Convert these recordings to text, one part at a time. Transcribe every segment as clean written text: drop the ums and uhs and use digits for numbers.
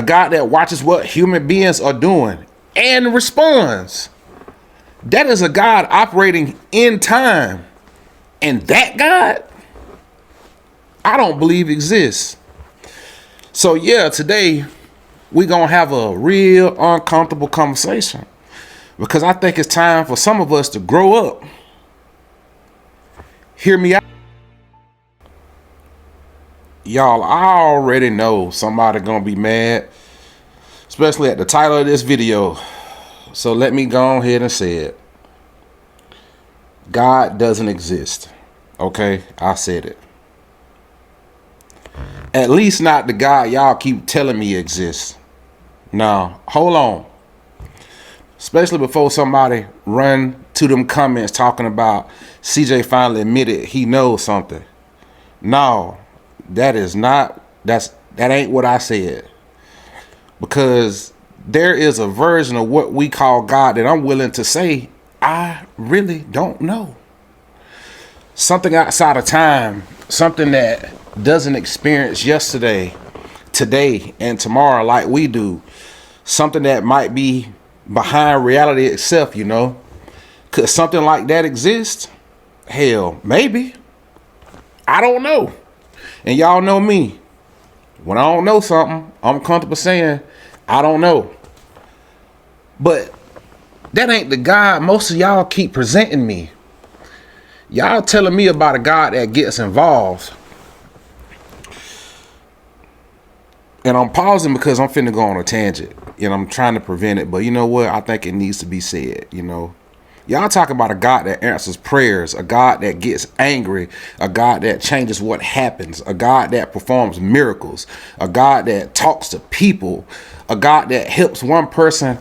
A God that watches what human beings are doing and responds. That is a God operating in time. And that God, I don't believe exists. So yeah, today we're going to have a real uncomfortable conversation, because I think it's time for some of us to grow up. Hear me out. Y'all, I already know somebody gonna be mad, especially at the title of this video. So let me go ahead and say it. God doesn't exist. Okay, I said it. At least not the God y'all keep telling me exists. Now, hold on. Especially before somebody run to them comments talking about CJ finally admitted he knows something. No, that ain't what I said. Because there is a version of what we call God that I'm willing to say I really don't know. Something outside of time, something that doesn't experience yesterday, today, and tomorrow like we do. Something that might be behind reality itself, you know. Could something like that exist? Hell, maybe. I don't know. And y'all know me. When I don't know something, I'm comfortable saying I don't know. But that ain't the God most of y'all keep presenting me. Y'all telling me about a God that gets involved. And I'm pausing because I'm finna go on a tangent. And I'm trying to prevent it. But you know what? I think it needs to be said, you know. Y'all talk about a God that answers prayers, a God that gets angry, a God that changes what happens, a God that performs miracles, a God that talks to people, a God that helps one person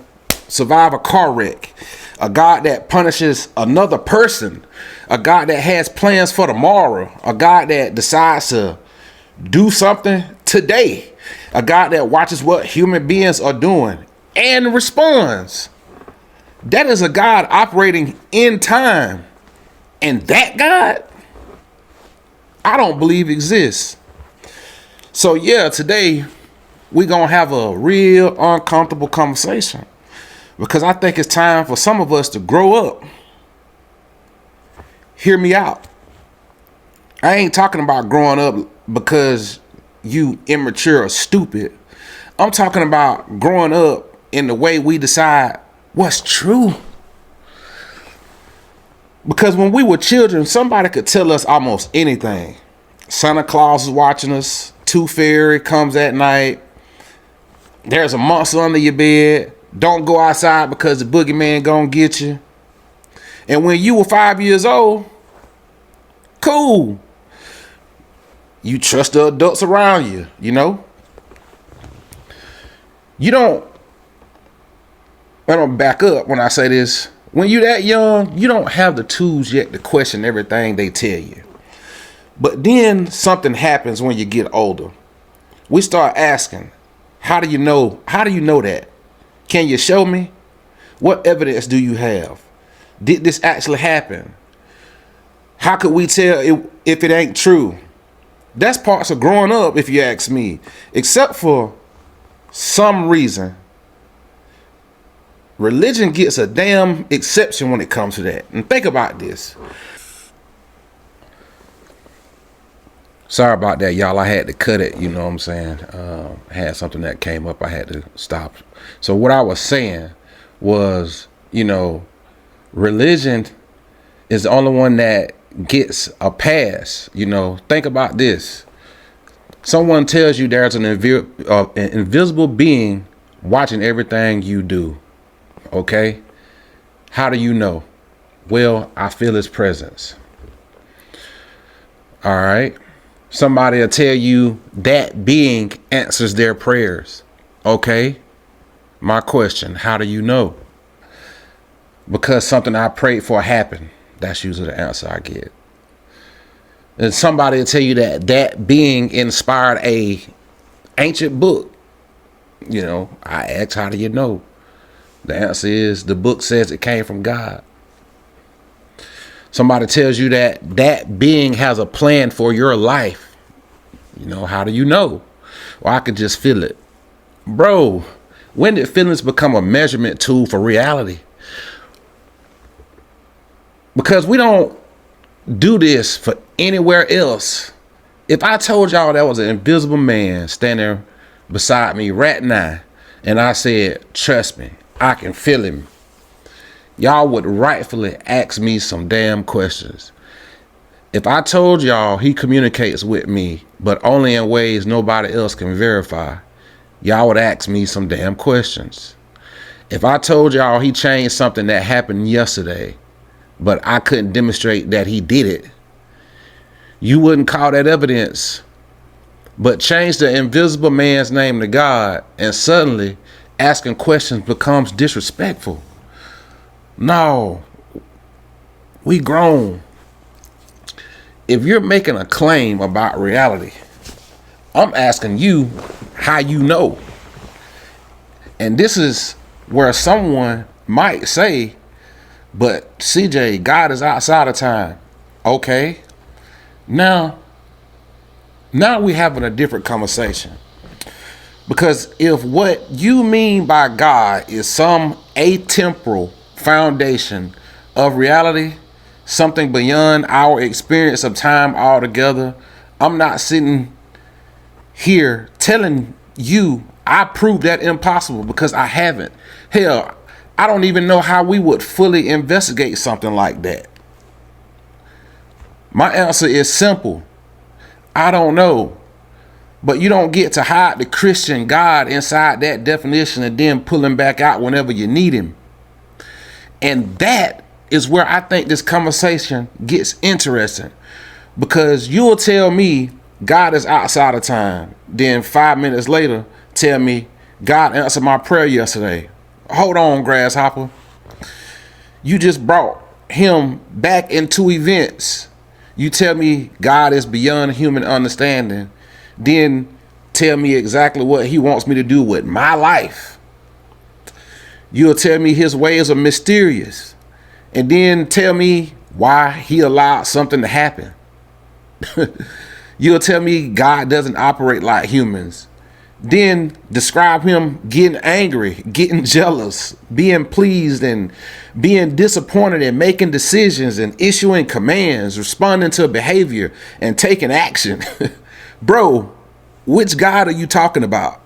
survive a car wreck, a God that punishes another person, a God that has plans for tomorrow, a God that decides to do something today, a God that watches what human beings are doing and responds. That is a God operating in time. And that God, I don't believe exists. So yeah, today we're going to have a real uncomfortable conversation, because I think it's time for some of us to grow up. Hear me out. I ain't talking about growing up because you immature or stupid. I'm talking about growing up in the way we decide what's true. Because when we were children, somebody could tell us almost anything. Santa Claus is watching us. Tooth Fairy comes at night. There's a monster under your bed. Don't go outside because the boogeyman gonna get you. And when you were 5 years old, cool. You trust the adults around you, you know? You don't, I'm gonna back up when I say this. When you're that young, you don't have the tools yet to question everything they tell you. But then something happens when you get older. We start asking, how do you know? How do you know that? Can you show me? What evidence do you have? Did this actually happen? How could we tell if it ain't true? That's parts of growing up, if you ask me. Except for some reason, religion gets a damn exception when it comes to that. And think about this. Sorry about that, y'all. I had to cut it, you know what I'm saying? I had something that came up. I had to stop. So what I was saying was, you know, religion is the only one that gets a pass. You know, think about this. Someone tells you there's an invisible being watching everything you do. Okay? How do you know? Well, I feel his presence. All right? Somebody will tell you that being answers their prayers. Okay? My question, how do you know? Because something I prayed for happened. That's usually the answer I get. And somebody will tell you that that being inspired a ancient book. You know, I ask, how do you know? The answer is the book says it came from God. Somebody tells you that that being has a plan for your life. You know, how do you know? Well, I could just feel it. Bro, when did feelings become a measurement tool for reality? Because we don't do this for anywhere else. If I told y'all there was an invisible man standing beside me right now, and I said, trust me, I can feel him, y'all would rightfully ask me some damn questions. If I told y'all he communicates with me, but only in ways nobody else can verify, y'all would ask me some damn questions. If I told y'all he changed something that happened yesterday, but I couldn't demonstrate that he did it, you wouldn't call that evidence. But change the invisible man's name to God, and suddenly asking questions becomes disrespectful. No, we grown. If you're making a claim about reality, I'm asking you how you know. And this is where someone might say, but CJ, God is outside of time. Okay. Now we're having a different conversation. Because if what you mean by God is some atemporal foundation of reality, something beyond our experience of time altogether, I'm not sitting here telling you I proved that impossible, because I haven't. Hell, I don't even know how we would fully investigate something like that. My answer is simple. I don't know. But you don't get to hide the Christian God inside that definition and then pull him back out whenever you need him. And that is where I think this conversation gets interesting. Because you'll tell me God is outside of time. Then 5 minutes later, tell me God answered my prayer yesterday. Hold on, grasshopper. You just brought him back into events. You tell me God is beyond human understanding. Then tell me exactly what he wants me to do with my life. You'll tell me his ways are mysterious. And then tell me why he allowed something to happen. You'll tell me God doesn't operate like humans. Then describe him getting angry, getting jealous, being pleased, and being disappointed, and making decisions and issuing commands, responding to behavior and taking action. Bro, which God are you talking about?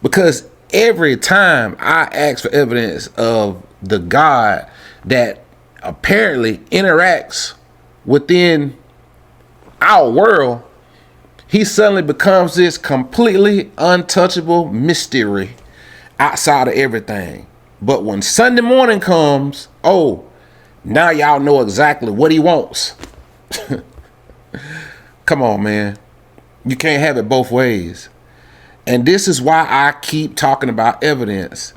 Because every time I ask for evidence of the God that apparently interacts within our world, he suddenly becomes this completely untouchable mystery outside of everything. But when Sunday morning comes, oh, now y'all know exactly what he wants. Come on, man. You can't have it both ways. And this is why I keep talking about evidence.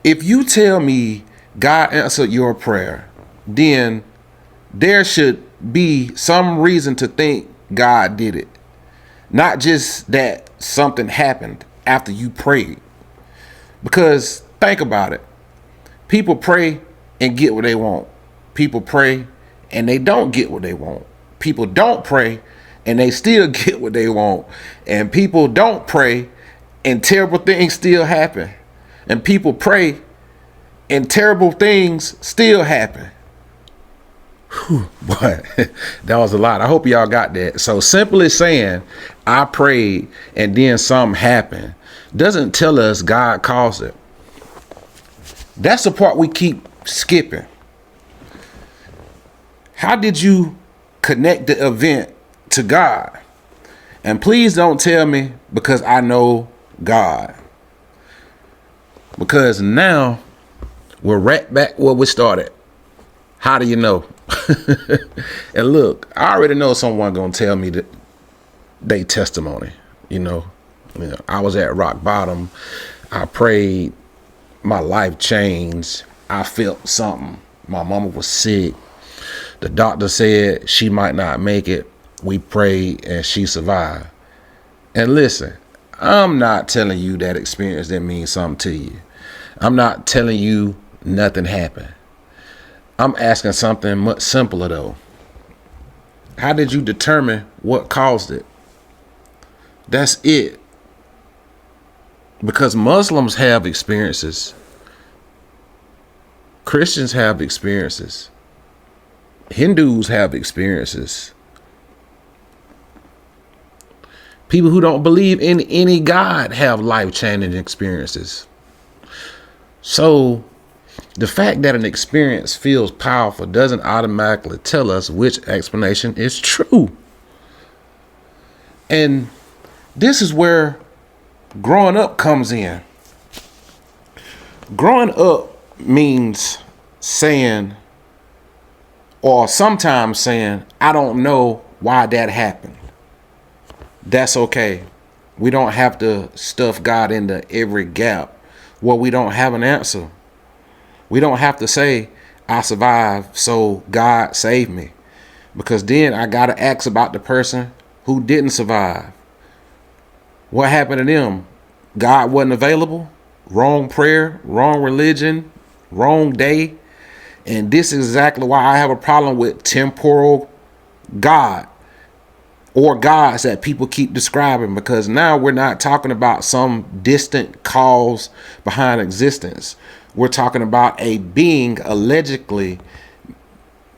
If you tell me God answered your prayer, then there should be some reason to think God did it. Not just that something happened after you prayed. Because think about it. People pray and get what they want. People pray and they don't get what they want. People don't pray and they still get what they want. And people don't pray and terrible things still happen. And people pray and terrible things still happen. Whew, boy, that was a lot. I hope y'all got that. So simply saying I prayed and then something happened doesn't tell us God caused it. That's the part we keep skipping. How did you connect the event to God? And please don't tell me because I know God. Because now we're right back where we started. How do you know? And look, I already know someone gonna tell me that they testimony. You know, I was at rock bottom. I prayed. My life changed. I felt something. My mama was sick. The doctor said she might not make it. We prayed and she survived. And listen, I'm not telling you that experience didn't mean something to you. I'm not telling you nothing happened. I'm asking something much simpler though. How did you determine what caused it? That's it. Because Muslims have experiences. Christians have experiences. Hindus have experiences. People who don't believe in any God have life-changing experiences. So the fact that an experience feels powerful doesn't automatically tell us which explanation is true. And this is where growing up comes in. Growing up means saying, or sometimes saying, I don't know why that happened. That's okay. We don't have to stuff God into every gap where we don't have an answer. We don't have to say, I survived, so God saved me. Because then I got to ask about the person who didn't survive. What happened to them? God wasn't available? Wrong prayer, wrong religion, wrong day. And this is exactly why I have a problem with temporal God, or gods that people keep describing, because now we're not talking about some distant cause behind existence. We're talking about a being allegedly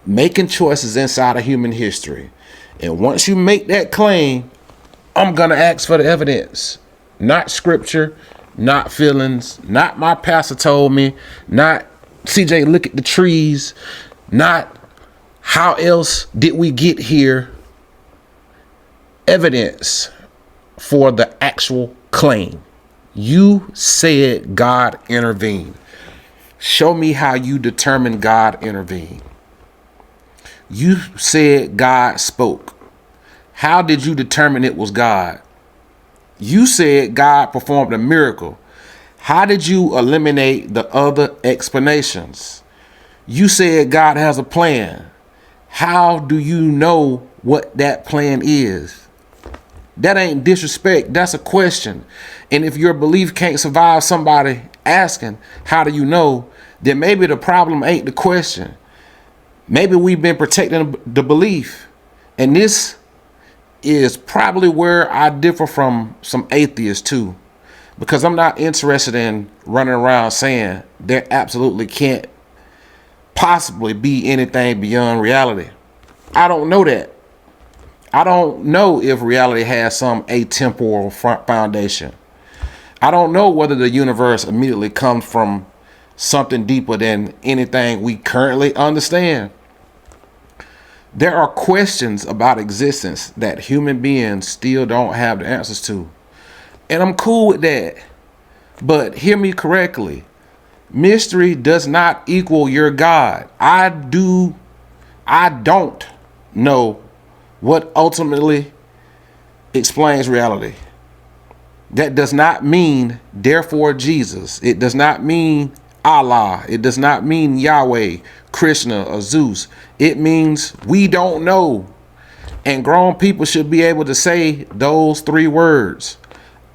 making choices inside of human history. And once you make that claim, I'm going to ask for the evidence. Not scripture, not feelings, not my pastor told me, not CJ look at the trees, not how else did we get here. Evidence for the actual claim. You said God intervened. Show me how you determine God intervened. You said God spoke. How did you determine it was God? You said God performed a miracle. How did you eliminate the other explanations? You said God has a plan. How do you know what that plan is? That ain't disrespect. That's a question. And if your belief can't survive somebody asking, how do you know? Then maybe the problem ain't the question. Maybe we've been protecting the belief. And this is probably where I differ from some atheists too. Because I'm not interested in running around saying there absolutely can't possibly be anything beyond reality. I don't know that. I don't know if reality has some atemporal foundation. I don't know whether the universe immediately comes from something deeper than anything we currently understand. There are questions about existence that human beings still don't have the answers to. And I'm cool with that. But hear me correctly. Mystery does not equal your God. I don't know what ultimately explains reality. That does not mean, therefore, Jesus. It does not mean Allah. It does not mean Yahweh, Krishna, or Zeus. It means we don't know. And grown people should be able to say those three words.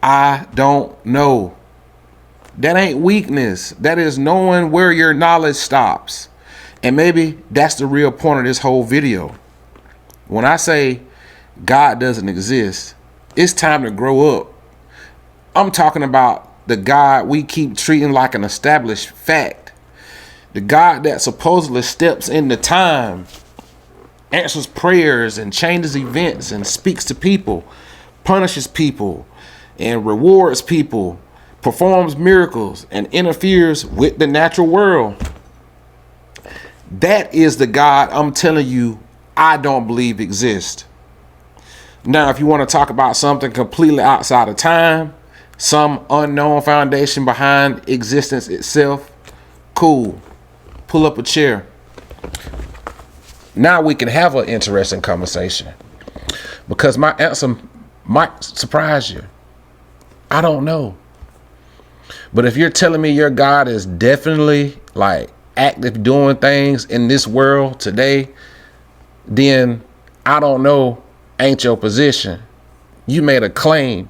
I don't know. That ain't weakness. That is knowing where your knowledge stops. And maybe that's the real point of this whole video. When I say God doesn't exist, it's time to grow up. I'm talking about the God we keep treating like an established fact. The God that supposedly steps into time, answers prayers and changes events and speaks to people, punishes people and rewards people, performs miracles and interferes with the natural world. That is the God I'm telling you I don't believe exists. Now, if you want to talk about something completely outside of time, some unknown foundation behind existence itself, cool. Pull up a chair. Now we can have an interesting conversation, because my answer might surprise you. I don't know. But if you're telling me your God is definitely like active doing things in this world today, then I don't know ain't your position. You made a claim.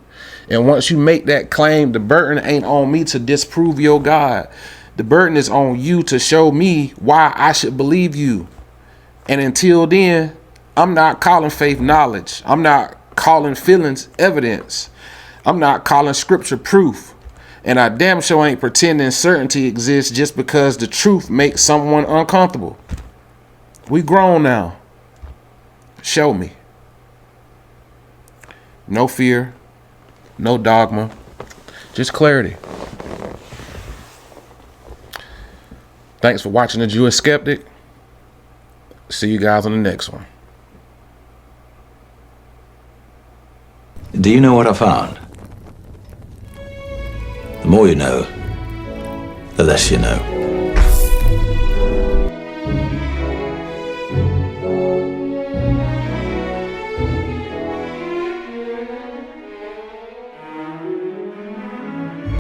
And once you make that claim, the burden ain't on me to disprove your God. The burden is on you to show me why I should believe you. And until then, I'm not calling faith knowledge. I'm not calling feelings evidence. I'm not calling scripture proof. And I damn sure ain't pretending certainty exists just because the truth makes someone uncomfortable. We grown now. Show me. No fear, no dogma, just clarity. Thanks for watching The Jewish Skeptic. See you guys on the next one. Do you know what I found? The more you know, the less you know.